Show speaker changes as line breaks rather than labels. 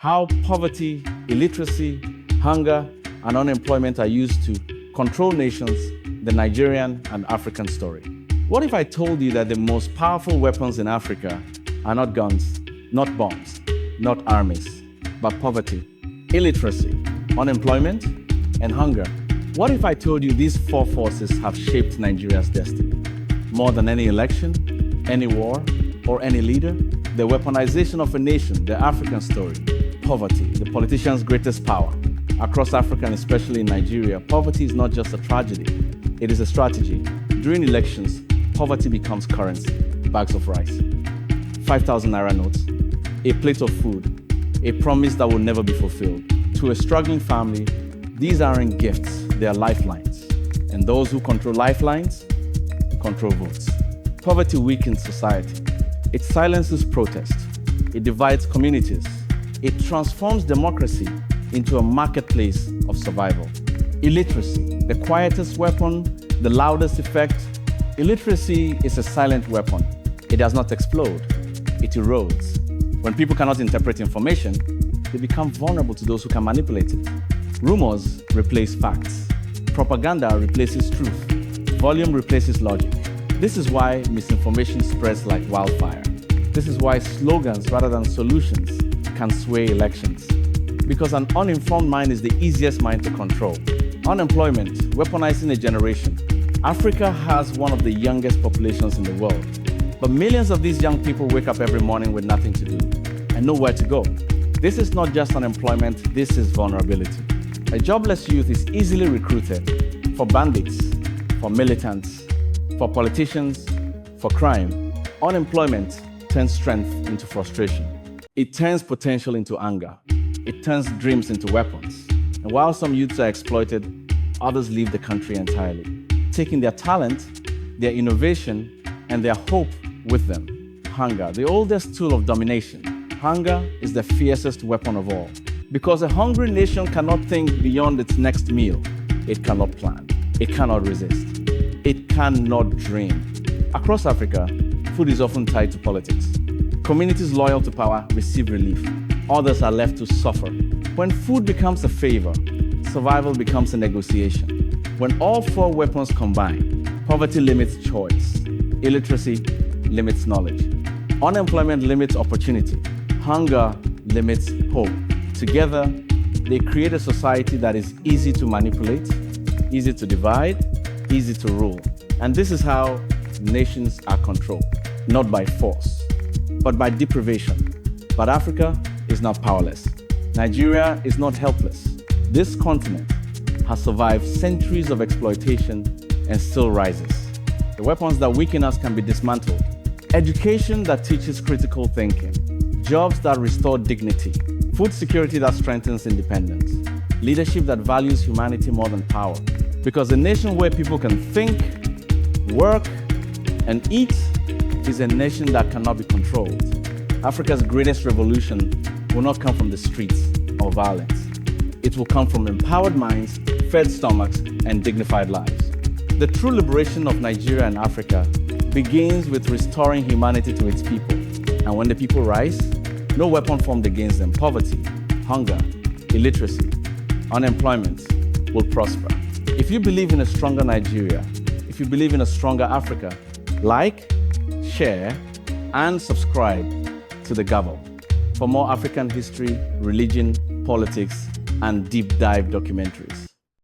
how poverty, illiteracy, hunger, and unemployment are used to control nations, the Nigerian and African story. What if I told you that the most powerful weapons in Africa are not guns, not bombs, not armies, but poverty, illiteracy, unemployment, and hunger? What if I told you these four forces have shaped Nigeria's destiny? More than any election, any war, or any leader, the weaponization of a nation, the African story, poverty, the politician's greatest power. Across Africa and especially in Nigeria, poverty is not just a tragedy, it is a strategy. During elections, poverty becomes currency, bags of rice, 5,000 naira notes, a plate of food, a promise that will never be fulfilled. To a struggling family, these aren't gifts, they are lifelines. And those who control lifelines, control votes. Poverty weakens society. It silences protest. It divides communities. It transforms democracy into a marketplace of survival. Illiteracy, the quietest weapon, the loudest effect. Illiteracy is a silent weapon. It does not explode, it erodes. When people cannot interpret information, they become vulnerable to those who can manipulate it. Rumors replace facts. Propaganda replaces truth. Volume replaces logic. This is why misinformation spreads like wildfire. This is why slogans rather than solutions can sway elections. Because an uninformed mind is the easiest mind to control. Unemployment, weaponizing a generation. Africa has one of the youngest populations in the world. But millions of these young people wake up every morning with nothing to do and nowhere to go. This is not just unemployment, this is vulnerability. A jobless youth is easily recruited for bandits, for militants, for politicians, for crime. Unemployment turns strength into frustration. It turns potential into anger. It turns dreams into weapons. And while some youths are exploited, others leave the country entirely, taking their talent, their innovation, and their hope with them. Hunger, the oldest tool of domination. Hunger is the fiercest weapon of all. Because a hungry nation cannot think beyond its next meal. It cannot plan. It cannot resist. It cannot dream. Across Africa, food is often tied to politics. Communities loyal to power receive relief. Others are left to suffer. When food becomes a favor, survival becomes a negotiation. When all four weapons combine, poverty limits choice, illiteracy limits knowledge, unemployment limits opportunity, hunger limits hope. Together, they create a society that is easy to manipulate, easy to divide, easy to rule. And this is how nations are controlled, not by force, but by deprivation. But Africa is not powerless. Nigeria is not helpless. This continent has survived centuries of exploitation and still rises. The weapons that weaken us can be dismantled. Education that teaches critical thinking, jobs that restore dignity, food security that strengthens independence, leadership that values humanity more than power. Because a nation where people can think, work, and eat is a nation that cannot be controlled. Africa's greatest revolution will not come from the streets or violence. It will come from empowered minds, fed stomachs, and dignified lives. The true liberation of Nigeria and Africa begins with restoring humanity to its people. And when the people rise, no weapon formed against them, poverty, hunger, illiteracy, unemployment, will prosper. If you believe in a stronger Nigeria, if you believe in a stronger Africa, like, share, and subscribe to The Gavel for more African history, religion, politics, and deep dive documentaries.